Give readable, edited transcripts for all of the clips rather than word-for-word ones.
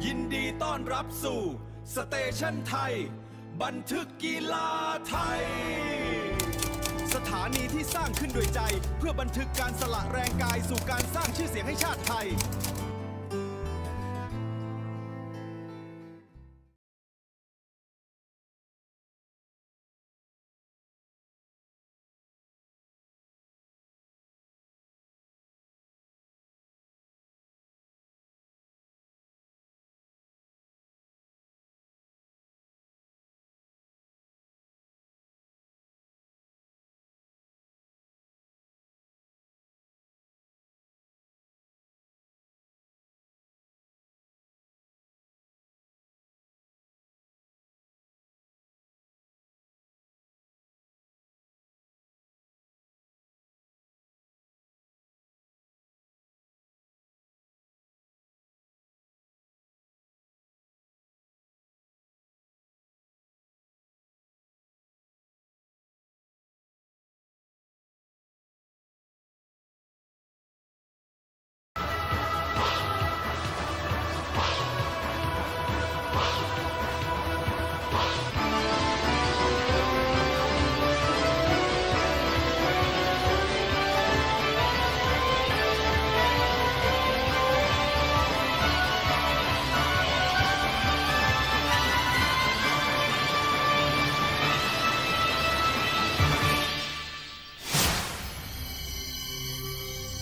ยินดีต้อนรับสู่สเตชันไทยบันทึกกีฬาไทยสถานีที่สร้างขึ้นโดยใจเพื่อบันทึกการสละแรงกายสู่การสร้างชื่อเสียงให้ชาติไทย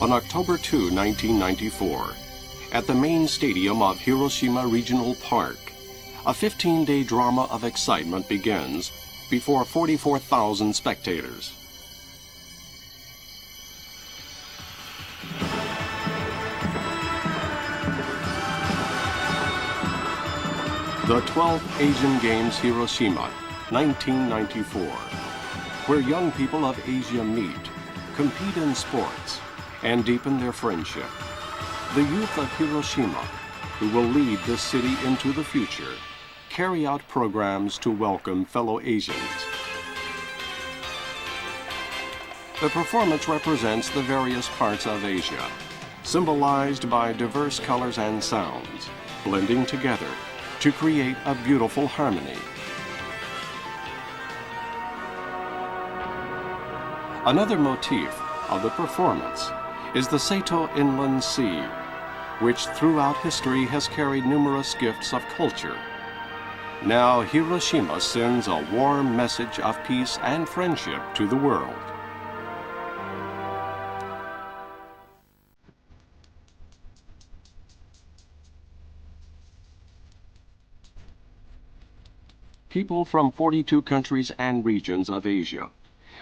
On October 2, 1994, at the main stadium of Hiroshima Regional Park, a 15-day drama of excitement begins before 44,000 spectators. The 12th Asian Games Hiroshima, 1994, where young people of Asia meet, compete in sports, and deepen their friendship. The youth of Hiroshima, who will lead this city into the future, carry out programs to welcome fellow Asians. The performance represents the various parts of Asia, symbolized by diverse colors and sounds, blending together to create a beautiful harmony. Another motif of the performance is the Seto Inland Sea, which throughout history has carried numerous gifts of culture. Now Hiroshima sends a warm message of peace and friendship to the world. People from 42 countries and regions of Asia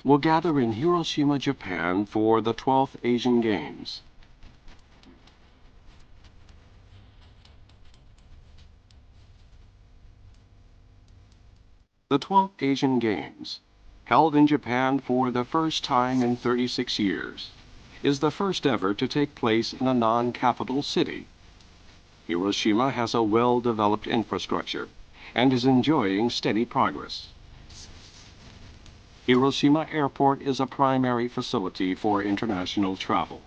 will gather in Hiroshima, Japan for the 12th Asian Games. The 12th Asian Games, held in Japan for the first time in 36 years, is the first ever to take place in a non-capital city. Hiroshima has a well-developed infrastructure and is enjoying steady progress. Hiroshima Airport is a primary facility for international travel.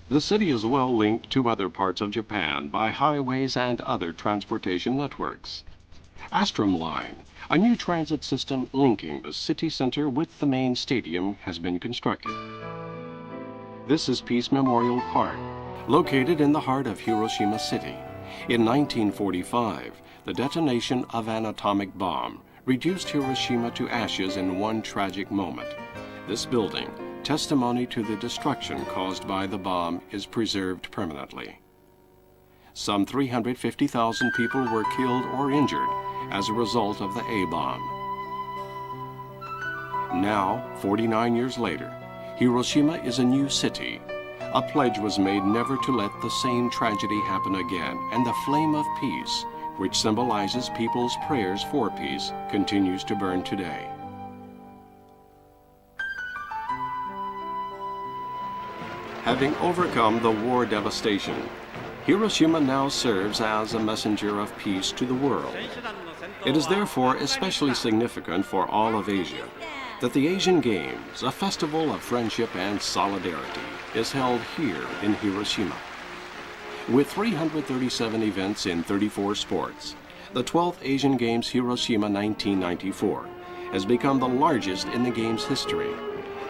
The city is well linked to other parts of Japan by highways and other transportation networks. Astrom Line, a new transit system linking the city center with the main stadium, has been constructed. This is Peace Memorial Park, located in the heart of Hiroshima City. In 1945, the detonation of an atomic bomb reduced Hiroshima to ashes in one tragic moment. This building, testimony to the destruction caused by the bomb, is preserved permanently. Some 350,000 people were killed or injured as a result of the A-bomb. Now, 49 years later, Hiroshima is a new city. A pledge was made never to let the same tragedy happen again, and the flame of peace, which symbolizes people's prayers for peace, continues to burn today. Having overcome the war devastation, Hiroshima now serves as a messenger of peace to the world. It is therefore especially significant for all of Asia that the Asian Games, a festival of friendship and solidarity, is held here in Hiroshima. With 337 events in 34 sports, the 12th Asian Games Hiroshima 1994 has become the largest in the Games' history.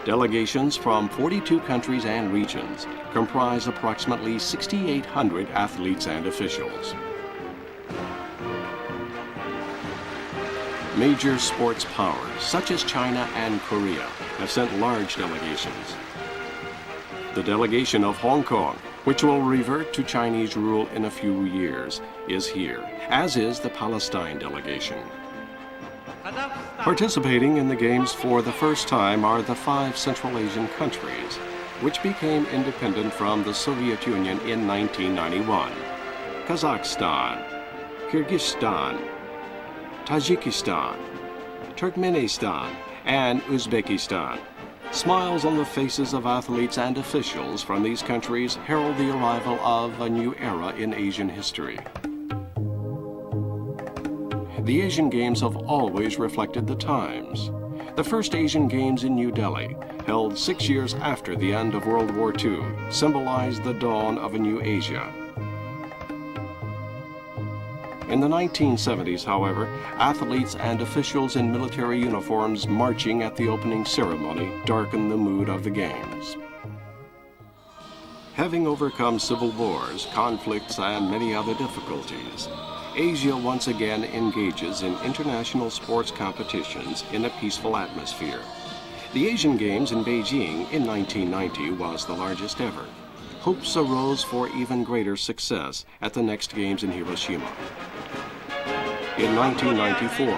Delegations from 42 countries and regions comprise approximately 6,800 athletes and officials. Major sports powers, such as China and Korea, have sent large delegations. The delegation of Hong Kong, which will revert to Chinese rule in a few years, is here, as is the Palestine delegation. Participating in the Games for the first time are the 5 Central Asian countries, which became independent from the Soviet Union in 1991: Kazakhstan, Kyrgyzstan, Tajikistan, Turkmenistan, and Uzbekistan. Smiles on the faces of athletes and officials from these countries herald the arrival of a new era in Asian history. The Asian Games have always reflected the times. The first Asian Games in New Delhi, held 6 years after the end of World War II, symbolized the dawn of a new Asia. In the 1970s, however, athletes and officials in military uniforms marching at the opening ceremony darkened the mood of the Games. Having overcome civil wars, conflicts, and many other difficulties, Asia once again engages in international sports competitions in a peaceful atmosphere. The Asian Games in Beijing in 1990 was the largest ever. Hopes arose for even greater success at the next Games in Hiroshima. In 1994,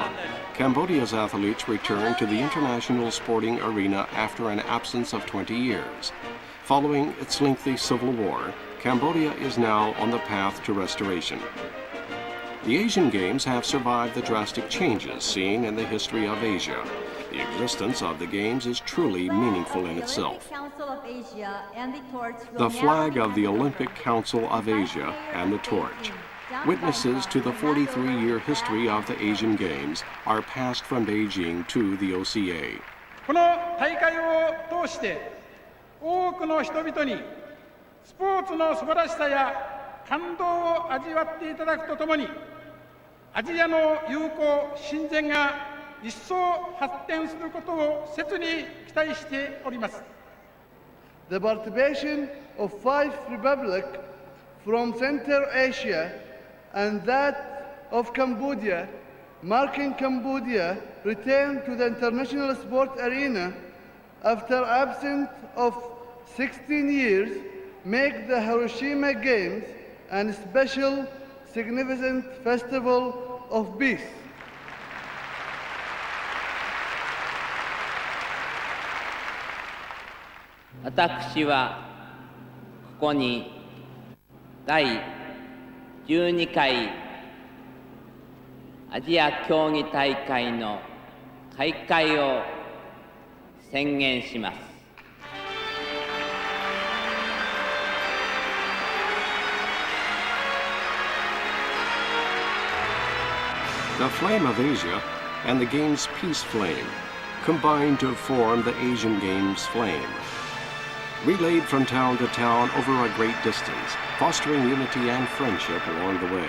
Cambodia's athletes returned to the international sporting arena after an absence of 20 years. Following its lengthy civil war, Cambodia is now on the path to restoration. The Asian Games have survived the drastic changes seen in the history of Asia. The existence of the Games is truly meaningful in itself. The flag of the Olympic Council of Asia and the torch, witnesses to the 43-year history of the Asian Games, are passed from Beijing to the OCA. この大会を通して多くの人々にスポーツの素晴らしさや感動を味わっていただくとともに、アジアの友好親善が一層発展することを切に期待しております。The participation of 5 republics from Central Asia and that of Cambodia, marking Cambodia return to the international sport arena after absence of 16 years, make the Hiroshima Games a special, significant festival of peace. 私はここに第12回アジア競技大会の開会を宣言します。The flame of Asia and the Games' peace flame combine to form the Asian Games flame. Relayed from town to town over a great distance, fostering unity and friendship along the way,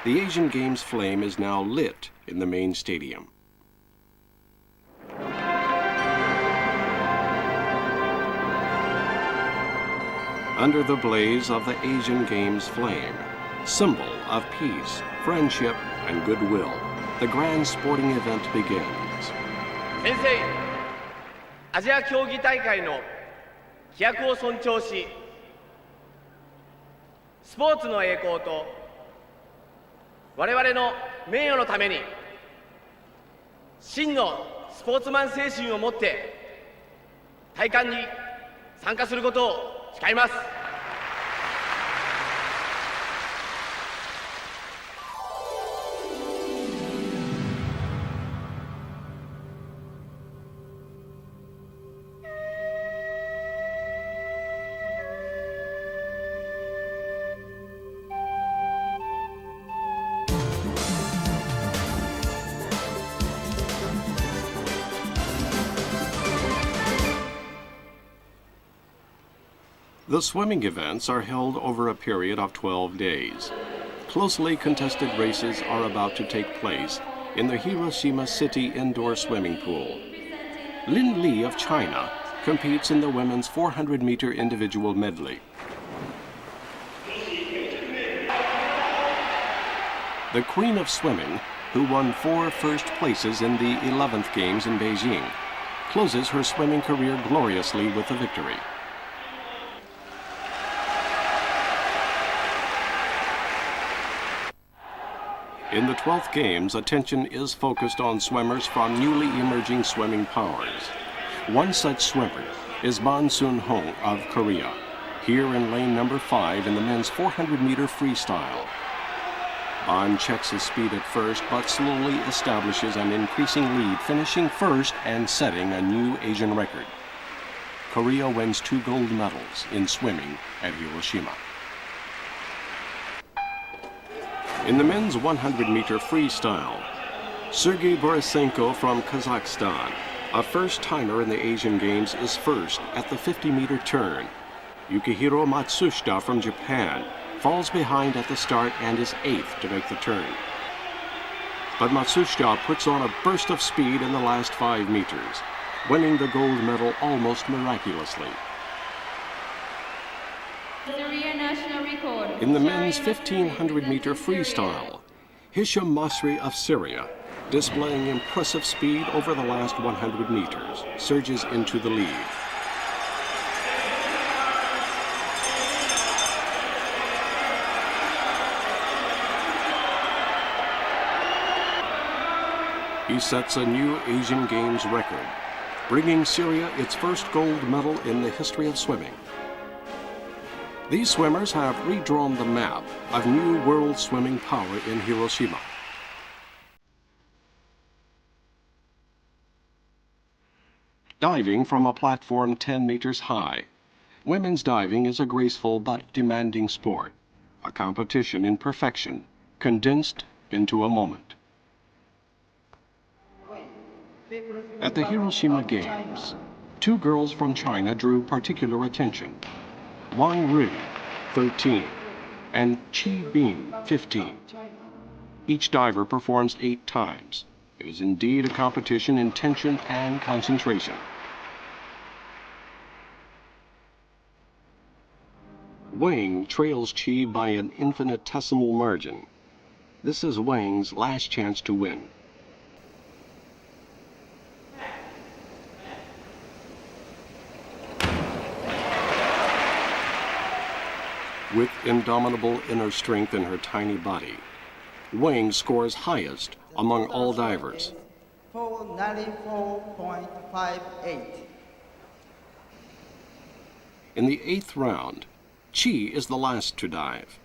the Asian Games flame is now lit in the main stadium. Under the blaze of the Asian Games flame, symbol of peace, friendship, and goodwill, the grand sporting event begins. 先生、アジア競技大会の規約を尊重し、スポーツの栄光と我々の名誉のために真のスポーツマン精神を持って大会に参加することを誓います。The swimming events are held over a period of 12 days. Closely contested races are about to take place in the Hiroshima City Indoor Swimming Pool. Lin Li of China competes in the women's 400-meter individual medley. The Queen of Swimming, who won 4 first places in the 11th Games in Beijing, closes her swimming career gloriously with a victory. In the 12th Games, attention is focused on swimmers from newly emerging swimming powers. One such swimmer is Ban Sun-hong of Korea, here in lane number 5 in the men's 400-meter freestyle. Ban checks his speed at first, but slowly establishes an increasing lead, finishing first and setting a new Asian record. Korea wins 2 gold medals in swimming at Hiroshima. In the men's 100-meter freestyle, Sergei Borisenko from Kazakhstan, a first-timer in the Asian Games, is first at the 50-meter turn. Yukihiro Matsushita from Japan falls behind at the start and is 8th to make the turn. But Matsushita puts on a burst of speed in the last 5 meters, winning the gold medal almost miraculously. In the men's 1500-meter freestyle, Hisham Masri of Syria, displaying impressive speed over the last 100 meters, surges into the lead. He sets a new Asian Games record, bringing Syria its first gold medal in the history of swimming. These swimmers have redrawn the map of new world swimming power in Hiroshima. Diving from a platform 10 meters high. Women's diving is a graceful but demanding sport, a competition in perfection, condensed into a moment. At the Hiroshima Games, 2 girls from China drew particular attention. Wang Ri, 13, and Qi Bin, 15. Each diver performs 8 times. It is indeed a competition in tension and concentration. Wang trails Qi by an infinitesimal margin. This is Wang's last chance to win. With indomitable inner strength in her tiny body, Wang scores highest among all divers. 494.58. In the 8th round, Qi is the last to dive.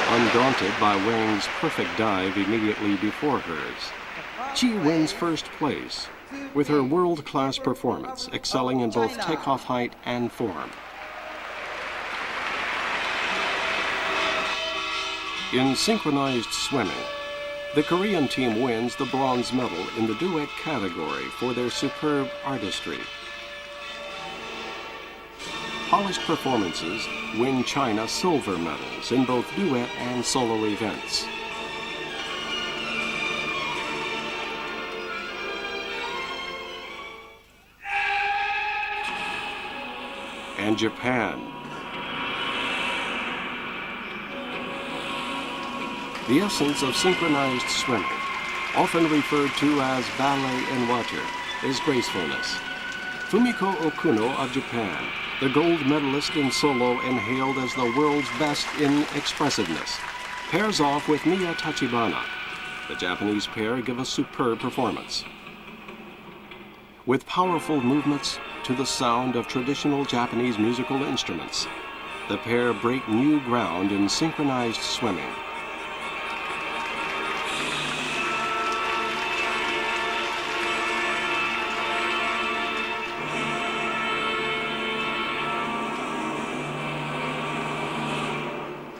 Undaunted by Wang's perfect dive immediately before hers, Qi wins first place, with her world-class performance excelling in both takeoff height and form. In synchronized swimming, the Korean team wins the bronze medal in the duet category for their superb artistry. Polished performances win China silver medals in both duet and solo events. And Japan. The essence of synchronized swimming, often referred to as ballet in water, is gracefulness. Fumiko Okuno of Japan, the gold medalist in solo and hailed as the world's best in expressiveness, pairs off with Miya Tachibana. The Japanese pair give a superb performance. With powerful movements to the sound of traditional Japanese musical instruments, the pair break new ground in synchronized swimming.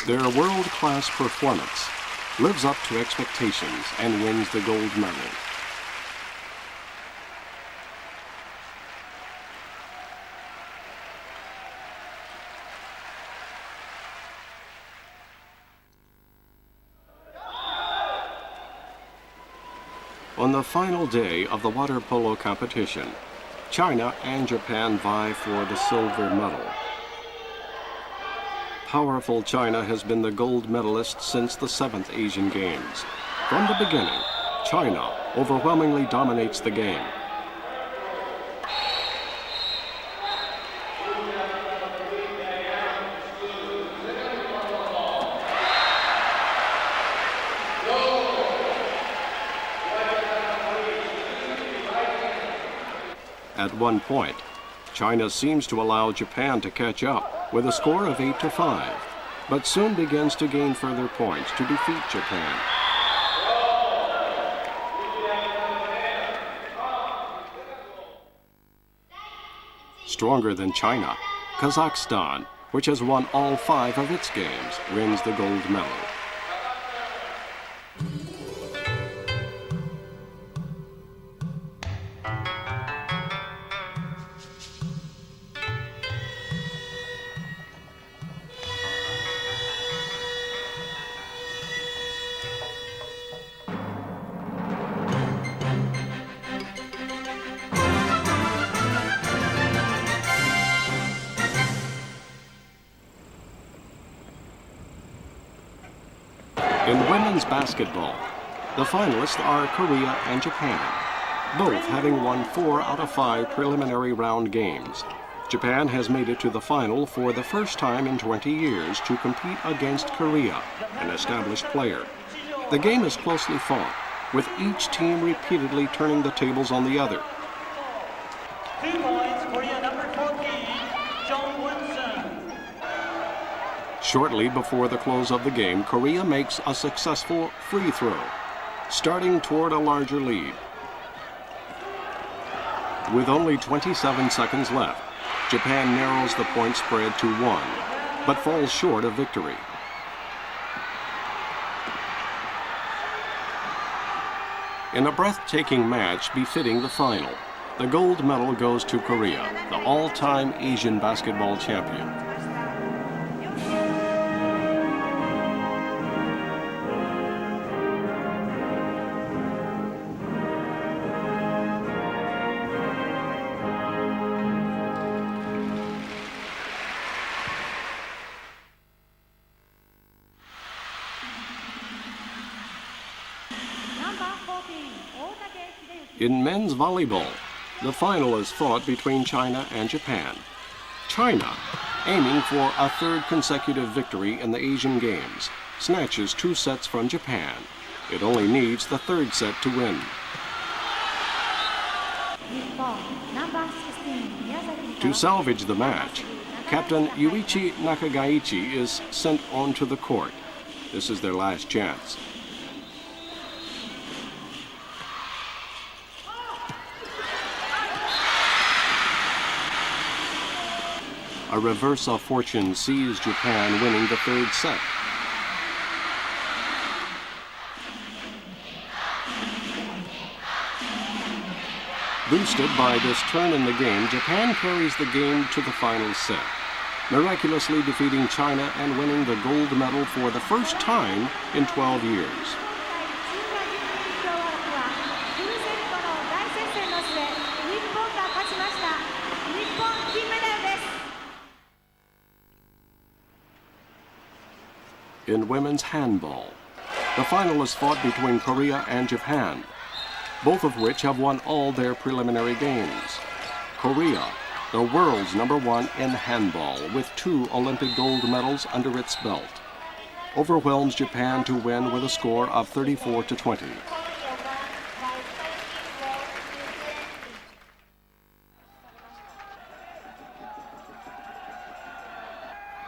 Their world-class performance lives up to expectations and wins the gold medal. On the final day of the water polo competition, China and Japan vie for the silver medal. Powerful China has been the gold medalist since the 7th Asian Games. From the beginning, China overwhelmingly dominates the game. At one point, China seems to allow Japan to catch up with a score of 8-5, but soon begins to gain further points to defeat Japan. Stronger than China, Kazakhstan, which has won all 5 of its games, wins the gold medal. In women's basketball, the finalists are Korea and Japan, both having won 4 out of 5 preliminary round games. Japan has made it to the final for the first time in 20 years to compete against Korea, an established player. The game is closely fought, with each team repeatedly turning the tables on the other. 2 points, Korea number 14, Jung Won-sun. Shortly before the close of the game, Korea makes a successful free throw, starting toward a larger lead. With only 27 seconds left, Japan narrows the point spread to 1, but falls short of victory. In a breathtaking match befitting the final, the gold medal goes to Korea, the all-time Asian basketball champion. In men's volleyball, the final is fought between China and Japan. China, aiming for a 3rd consecutive victory in the Asian Games, snatches 2 sets from Japan. It only needs the 3rd set to win. To salvage the match, Captain Yuichi Nakagaichi is sent onto the court. This is their last chance. A reverse of fortune sees Japan winning the 3rd set. Boosted by this turn in the game, Japan carries the game to the final set, miraculously defeating China and winning the gold medal for the first time in 12 years. In women's handball, the final is fought between Korea and Japan, both of which have won all their preliminary games. Korea, the world's #1 in handball with 2 Olympic gold medals under its belt, overwhelms Japan to win with a score of 34-20.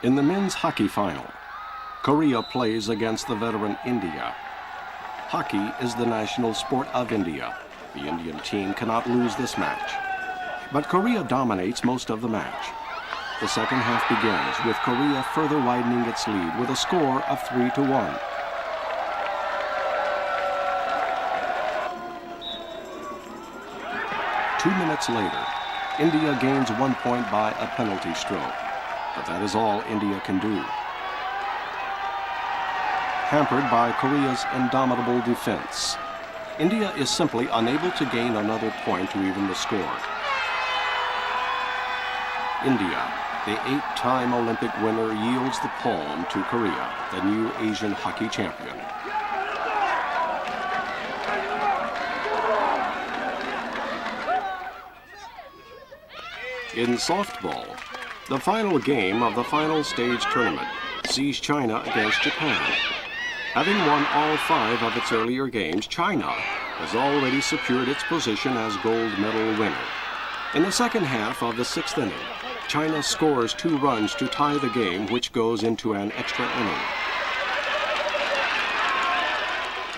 In the men's hockey final, Korea plays against the veteran India. Hockey is the national sport of India. The Indian team cannot lose this match. But Korea dominates most of the match. The second half begins with Korea further widening its lead with a score of 3-1. Two minutes later, India gains 1 point by a penalty stroke. But that is all India can do. Hampered by Korea's indomitable defense, India is simply unable to gain another point to even the score. India, the 8-time Olympic winner, yields the palm to Korea, the new Asian hockey champion. In softball, the final game of the final stage tournament sees China against Japan. Having won all 5 of its earlier games, China has already secured its position as gold medal winner. In the second half of the 6th inning, China scores 2 runs to tie the game, which goes into an extra inning.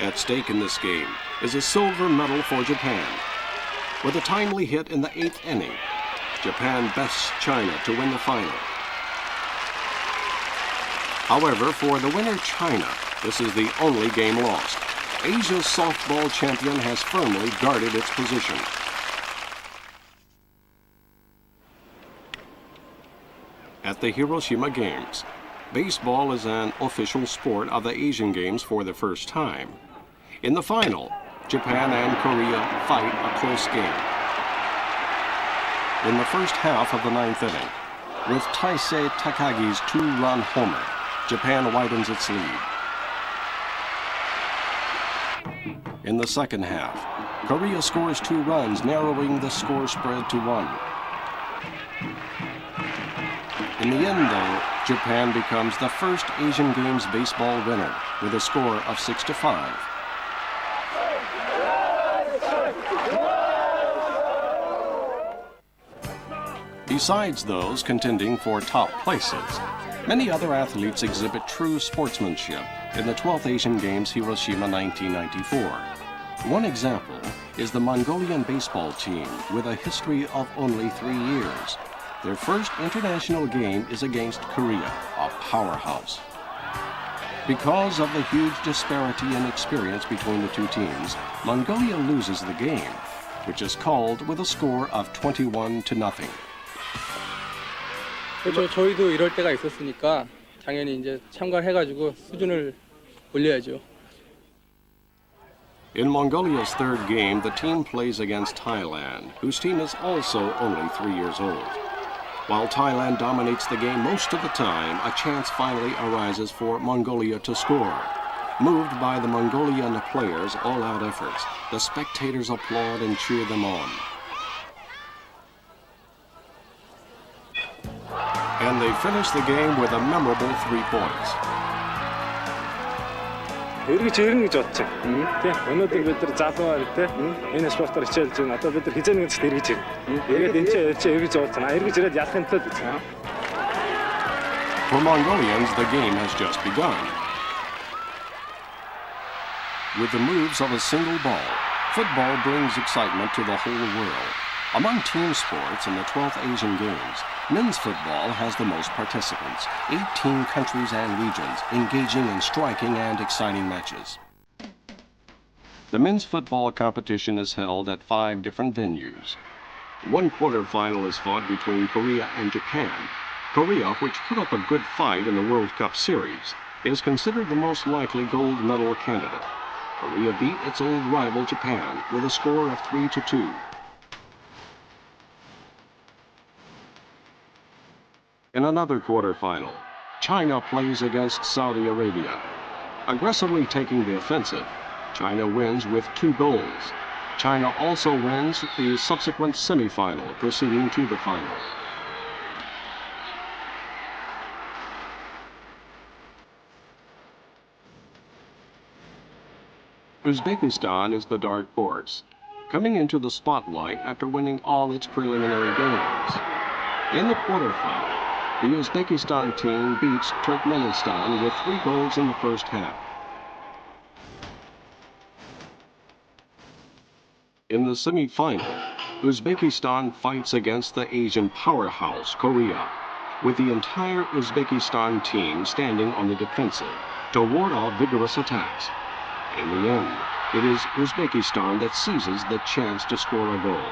At stake in this game is a silver medal for Japan. With a timely hit in the 8th inning, Japan bests China to win the final. However, for the winner China, this is the only game lost. Asia's softball champion has firmly guarded its position. At the Hiroshima Games, baseball is an official sport of the Asian Games for the first time. In the final, Japan and Korea fight a close game. In the first half of the 9th inning, with Taisei Takagi's 2-run homer, Japan widens its lead. In the second half, Korea scores 2 runs, narrowing the score spread to 1. In the end, though, Japan becomes the first Asian Games baseball winner with a score of 6-5. Besides those contending for top places, many other athletes exhibit true sportsmanship in the 12th Asian Games Hiroshima 1994. One example is the Mongolian baseball team with a history of only 3 years. Their first international game is against Korea, a powerhouse. Because of the huge disparity in experience between the 2 teams, Mongolia loses the game, which is called with a score of 21-0. 그렇죠. 저희도 이럴 때가 있었으니까 당연히 이제 참가해가지고 수준을 올려야죠. In Mongolia's third game, the team plays against Thailand, whose team is also only 3 years old. While Thailand dominates the game most of the time, a chance finally arises for Mongolia to score. Moved by the Mongolian players' all-out efforts, the spectators applaud and cheer them on. And they finish the game with a memorable 3 points. эргэж ирнэ гэж бодчих. Тийм. Өнөөдөр бид нар залуу байр те. Энэ спортоор хичээлж байна. Одоо бид нар хизээний гэжт эргэж ирнэ. Тэгээд энэ ч эргэж явуулсан. Эргэж ирээд ялахын тулд үзсэн. For Mongolians, the game has just begun. With the moves of a single ball, football brings excitement to the whole world. Among team sports in the 12th Asian Games, men's football has the most participants, 18 countries and regions engaging in striking and exciting matches. The men's football competition is held at 5 different venues. One quarterfinal is fought between Korea and Japan. Korea, which put up a good fight in the World Cup series, is considered the most likely gold medal candidate. Korea beat its old rival Japan with a score of 3-2. In another quarterfinal, China plays against Saudi Arabia. Aggressively taking the offensive, China wins with 2 goals. China also wins the subsequent semifinal, proceeding to the final. Uzbekistan is the dark horse, coming into the spotlight after winning all its preliminary games. In the quarterfinal, the Uzbekistan team beats Turkmenistan with 3 goals in the first half. In the semi-final, Uzbekistan fights against the Asian powerhouse, Korea, with the entire Uzbekistan team standing on the defensive to ward off vigorous attacks. In the end, it is Uzbekistan that seizes the chance to score a goal.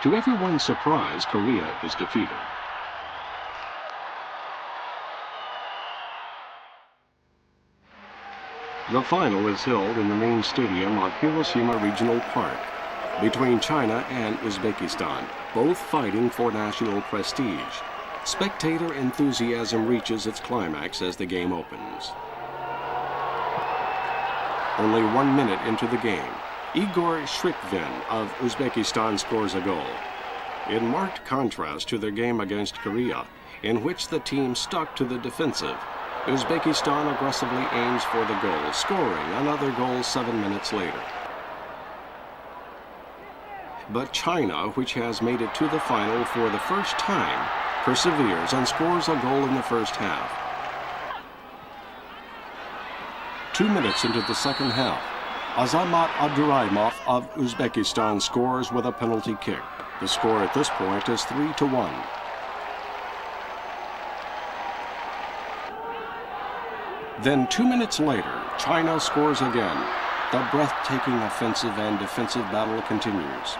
To everyone's surprise, Korea is defeated. The final is held in the main stadium of Hiroshima Regional Park between China and Uzbekistan, both fighting for national prestige. Spectator enthusiasm reaches its climax as the game opens. Only 1 minute into the game, Igor Shrikvin of Uzbekistan scores a goal. In marked contrast to their game against Korea, in which the team stuck to the defensive, Uzbekistan aggressively aims for the goal, scoring another goal 7 minutes later. But China, which has made it to the final for the first time, perseveres and scores a goal in the first half. 2 minutes into the second half, Azamat Abduraimov of Uzbekistan scores with a penalty kick. The score at this point is 3-1. Then 2 minutes later, China scores again. The breathtaking offensive and defensive battle continues.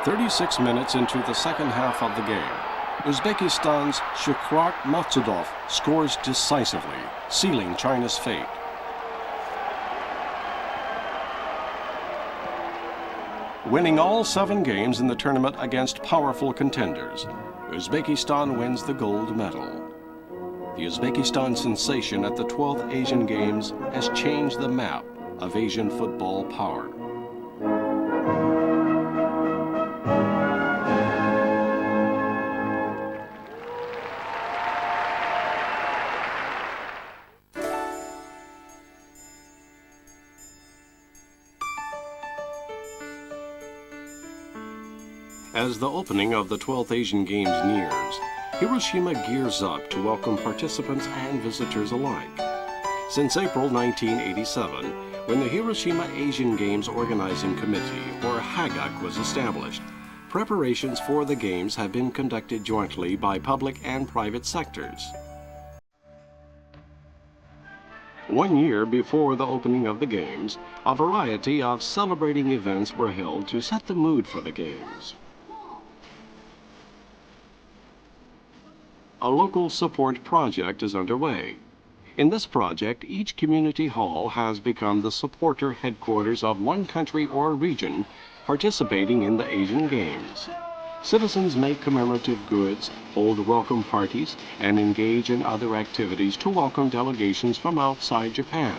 "36 minutes into the second half of the game, Uzbekistan's Shukrat Matsudov scores decisively, sealing China's fate. Winning all 7 games in the tournament against powerful contenders, Uzbekistan wins the gold medal. The Uzbekistan sensation at the 12th Asian Games has changed the map of Asian football power. As the opening of the 12th Asian Games nears, Hiroshima gears up to welcome participants and visitors alike. Since April 1987, when the Hiroshima Asian Games Organizing Committee, or HAGAC, was established, preparations for the Games have been conducted jointly by public and private sectors. 1 year before the opening of the Games, a variety of celebrating events were held to set the mood for the Games. A local support project is underway. In this project, each community hall has become the supporter headquarters of one country or region participating in the Asian Games. Citizens make commemorative goods, hold welcome parties, and engage in other activities to welcome delegations from outside Japan.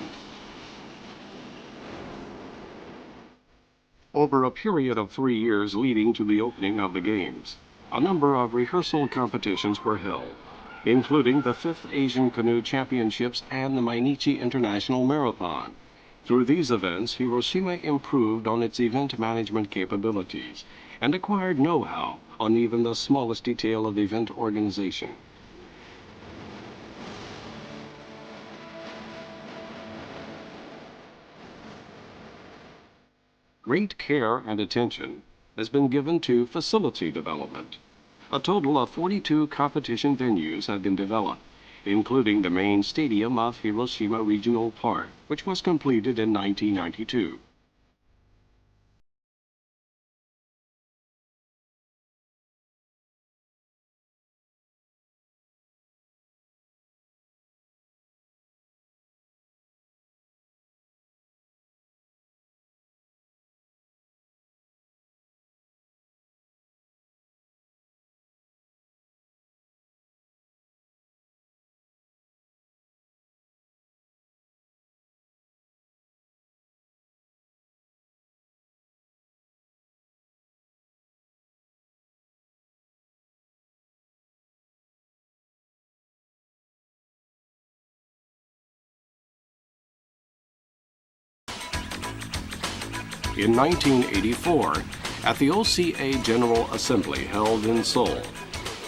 Over a period of 3 years leading to the opening of the Games, a number of rehearsal competitions were held, including the 5th Asian Canoe Championships and the Mainichi International Marathon. Through these events, Hiroshima improved on its event management capabilities and acquired know-how on even the smallest detail of event organization. Great care and attention has been given to facility development. A total of 42 competition venues have been developed, including the main stadium of Hiroshima Regional Park, which was completed in 1992. In 1984, at the OCA General Assembly held in Seoul,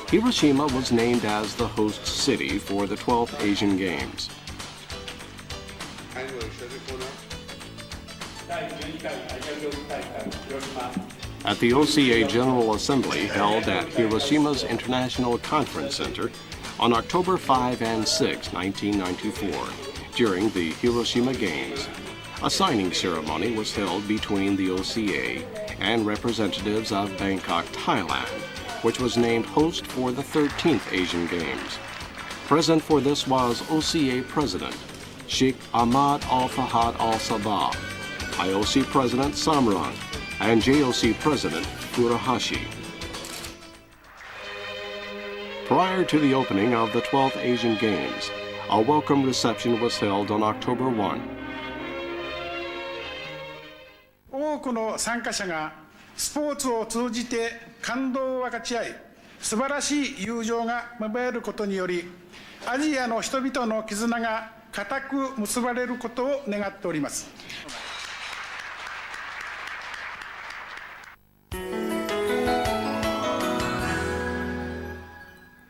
Hiroshima was named as the host city for the 12th Asian Games. At the OCA General Assembly held at Hiroshima's International Conference Center on October 5 and 6, 1994, during the Hiroshima Games, A signing ceremony was held between the OCA and representatives of Bangkok, Thailand, which was named host for the 13th Asian Games. Present for this was OCA President Sheikh Ahmad Al-Fahad Al-Sabah, IOC President Samran, and JOC President Furuhashi. Prior to the opening of the 12th Asian Games, a welcome reception was held on October 1. 多くの参加者がスポーツを通じて感動を分かち合い、素晴らしい友情が芽生えることにより、アジアの人々の絆が固く結ばれることを願っております。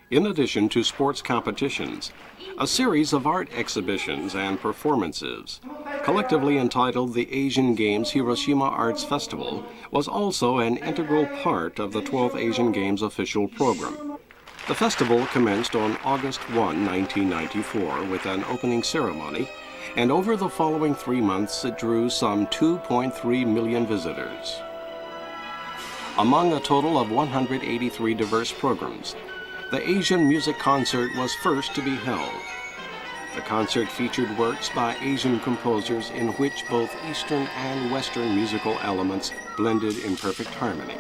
In addition to sports competitions, a series of art exhibitions and performances, collectively entitled the Asian Games Hiroshima Arts Festival, was also an integral part of the 12th Asian Games official program. The festival commenced on August 1, 1994, with an opening ceremony, and over the following 3 months it drew some 2.3 million visitors. Among a total of 183 diverse programs, the Asian Music Concert was first to be held. The concert featured works by Asian composers in which both Eastern and Western musical elements blended in perfect harmony.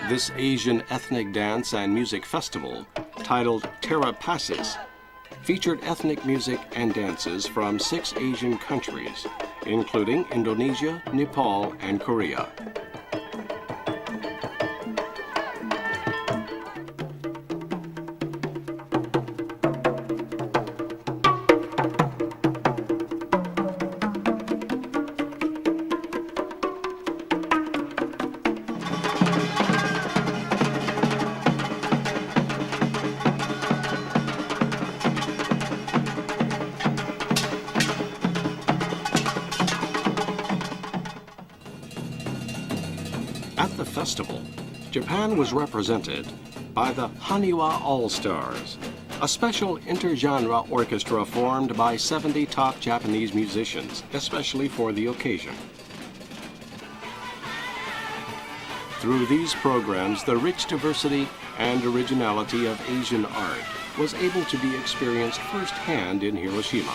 This Asian ethnic dance and music festival, titled Terra Passes, featured ethnic music and dances from 6 Asian countries, including Indonesia, Nepal, and Korea. At the festival, Japan was represented by the Haniwa All-Stars, a special intergenre orchestra formed by 70 top Japanese musicians, especially for the occasion. Through these programs, the rich diversity and originality of Asian art was able to be experienced firsthand in Hiroshima.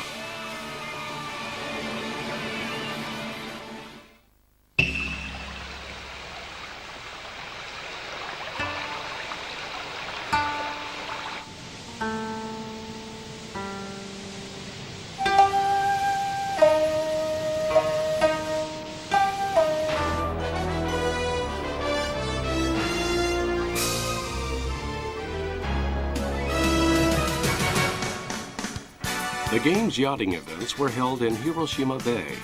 The Games yachting events were held in Hiroshima Bay.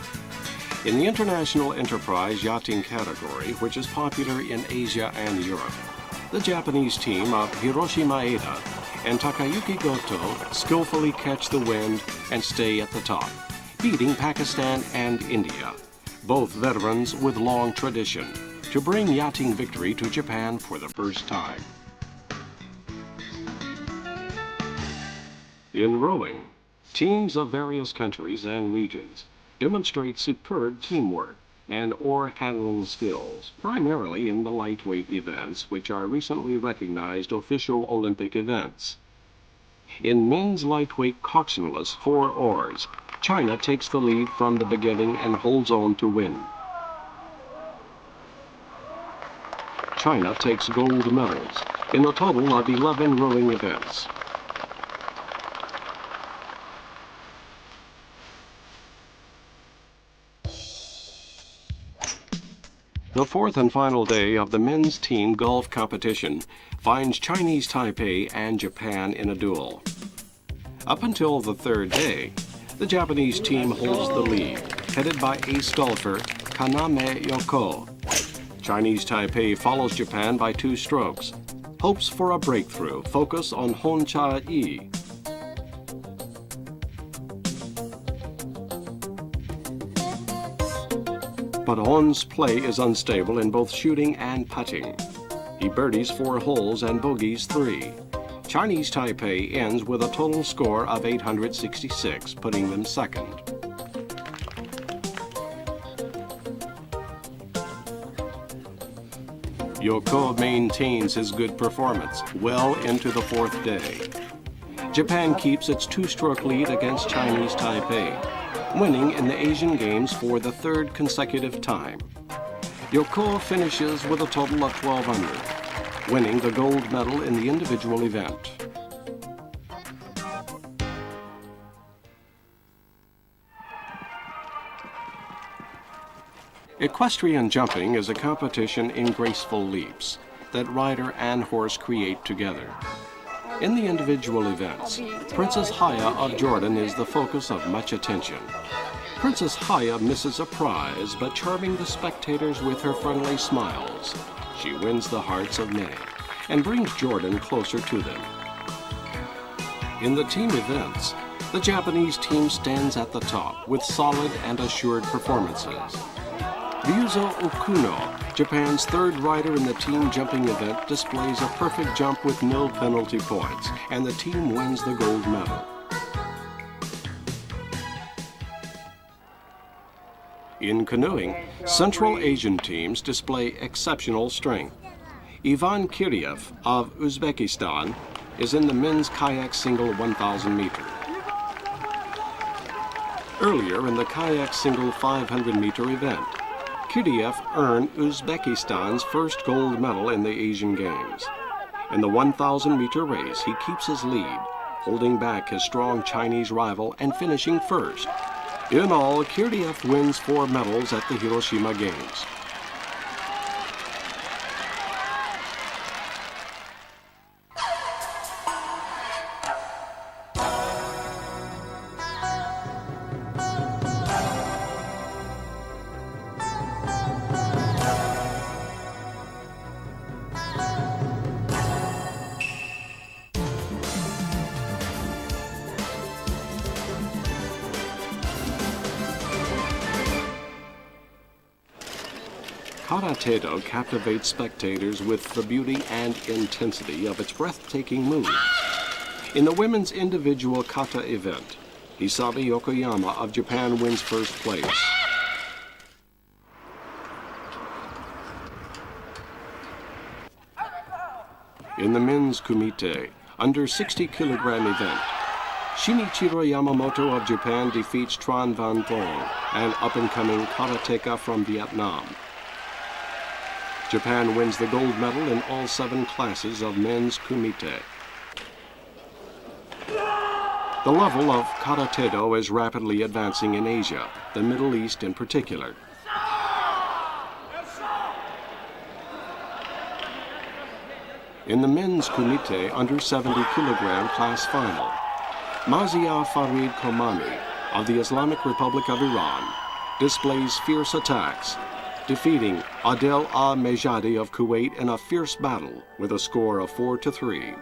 In the International Enterprise Yachting category, which is popular in Asia and Europe, the Japanese team of Hiroshima Eda and Takayuki Goto skillfully catch the wind and stay at the top, beating Pakistan and India, both veterans with long tradition, to bring yachting victory to Japan for the first time. In rowing, teams of various countries and regions demonstrate superb teamwork and oar handling skills, primarily in the lightweight events, which are recently recognized official Olympic events. In men's lightweight coxswainless 4 oars, China takes the lead from the beginning and holds on to win. China takes gold medals in a total of 11 rowing events. The 4th and final day of the men's team golf competition finds Chinese Taipei and Japan in a duel. Up until the 3rd day, the Japanese team holds the lead, headed by ace golfer Kaname Yoko. Chinese Taipei follows Japan by 2 strokes. Hopes for a breakthrough focus on Honcha Yi. But On's play is unstable in both shooting and putting. He birdies 4 holes and bogeys 3. Chinese Taipei ends with a total score of 866, putting them second. Yoko maintains his good performance well into the fourth day. Japan keeps its two-stroke lead against Chinese Taipei, winning in the Asian Games for the third consecutive time. Yoko finishes with a total of 12 under, winning the gold medal in the individual event. Equestrian jumping is a competition in graceful leaps that rider and horse create together. In the individual events, Princess Haya of Jordan is the focus of much attention. Princess Haya misses a prize, but charming the spectators with her friendly smiles, she wins the hearts of many and brings Jordan closer to them. In the team events, the Japanese team stands at the top with solid and assured performances. Ryuzo Okuno, Japan's third rider in the team jumping event, displays a perfect jump with no penalty points, and the team wins the gold medal. In canoeing, Central Asian teams display exceptional strength. Ivan Kiryev of Uzbekistan is in the men's kayak single 1,000 meter. Earlier in the kayak single 500-meter event, Kiryev earned Uzbekistan's first gold medal in the Asian Games. In the 1,000-meter race, he keeps his lead, holding back his strong Chinese rival and finishing first. In all, Kiryev wins 4 medals at the Hiroshima Games. Karate-do captivates spectators with the beauty and intensity of its breathtaking moves. In the women's individual kata event, Hisabi Yokoyama of Japan wins first place. In the men's kumite, under 60-kilogram event, Shinichiro Yamamoto of Japan defeats Tran Van Thong, an up-and-coming karateka from Vietnam. Japan wins the gold medal in all 7 classes of men's kumite. The level of karate-do is rapidly advancing in Asia, the Middle East in particular. In the men's kumite under 70-kilogram class final, Mazia Farid Komami of the Islamic Republic of Iran displays fierce attacks, defeating Adel Mejadi of Kuwait in a fierce battle with a score of 4-3.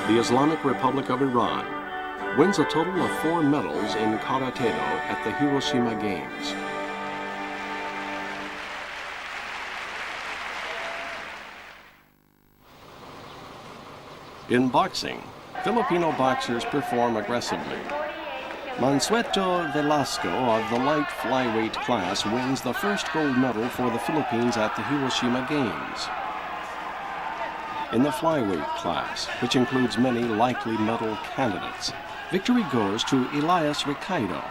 The Islamic Republic of Iran wins a total of 4 medals in Karate-do at the Hiroshima Games. In boxing, Filipino boxers perform aggressively. Mansueto Velasco of the light flyweight class wins the first gold medal for the Philippines at the Hiroshima Games. In the flyweight class, which includes many likely medal candidates, victory goes to Elias Ricardo.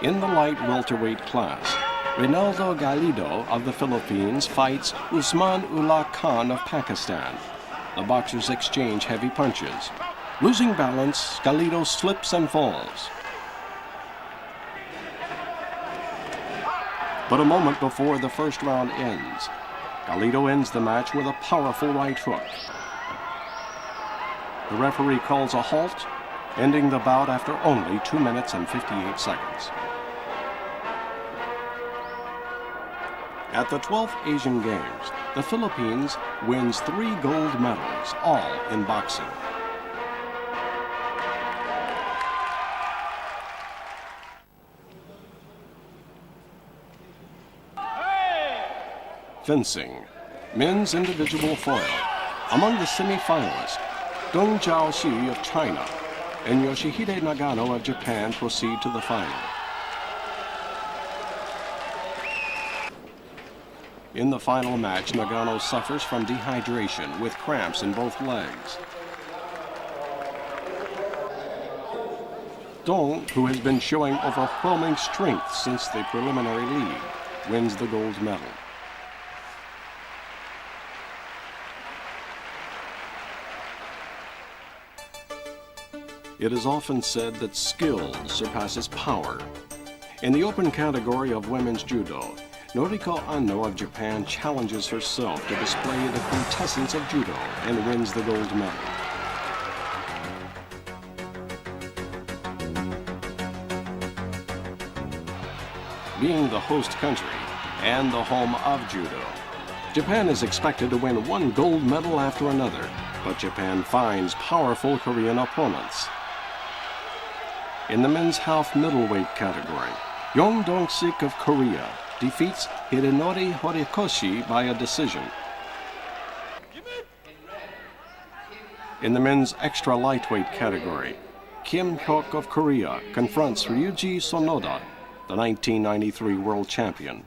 In the light welterweight class, Rinaldo Galido of the Philippines fights Usman Ullah Khan of Pakistan. The boxers exchange heavy punches. Losing balance, Galido slips and falls. But a moment before the first round ends, Galido ends the match with a powerful right hook. The referee calls a halt, ending the bout after only 2 minutes and 58 seconds. At the 12th Asian Games, the Philippines wins 3 gold medals, all in boxing. Fencing, men's individual foil. Among the semi-finalists, Dong Jiaoxi of China and Yoshihide Nagano of Japan proceed to the final. In the final match, Nagano suffers from dehydration with cramps in both legs. Dong, who has been showing overwhelming strength since the preliminary lead, wins the gold medal. It is often said that skill surpasses power. In the open category of women's judo, Noriko Anno of Japan challenges herself to display the quintessence of judo and wins the gold medal. Being the host country and the home of judo, Japan is expected to win one gold medal after another, but Japan finds powerful Korean opponents. In the men's half middleweight category, Yong Dong-sik of Korea defeats Hidenori Horikoshi by a decision. In the men's extra lightweight category, Kim Hyuk of Korea confronts Ryuji Sonoda, the 1993 world champion.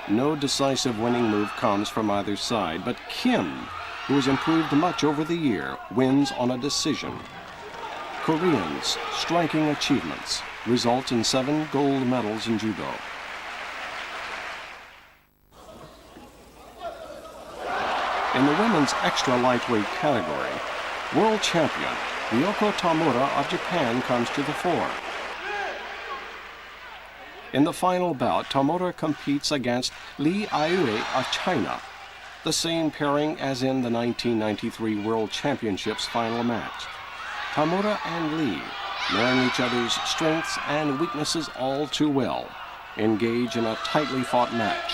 No decisive winning move comes from either side, but Kim, who has improved much over the year, wins on a decision. Koreans' striking achievements result in 7 gold medals in judo. In the women's extra lightweight category, world champion Ryoko Tamura of Japan comes to the fore. In the final bout, Tamura competes against Li Aiyue of China, the same pairing as in the 1993 World Championships final match. Tamura and Li, knowing each other's strengths and weaknesses all too well, engage in a tightly fought match.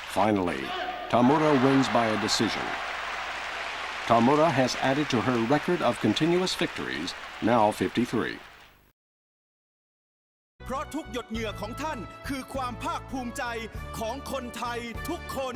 Finally, Tamura wins by a decision. Tamura has added to her record of continuous victories, now 53. เพราะทุกหยดเหงื่อของท่านคือความภาคภูมิใจของคนไทยทุกคน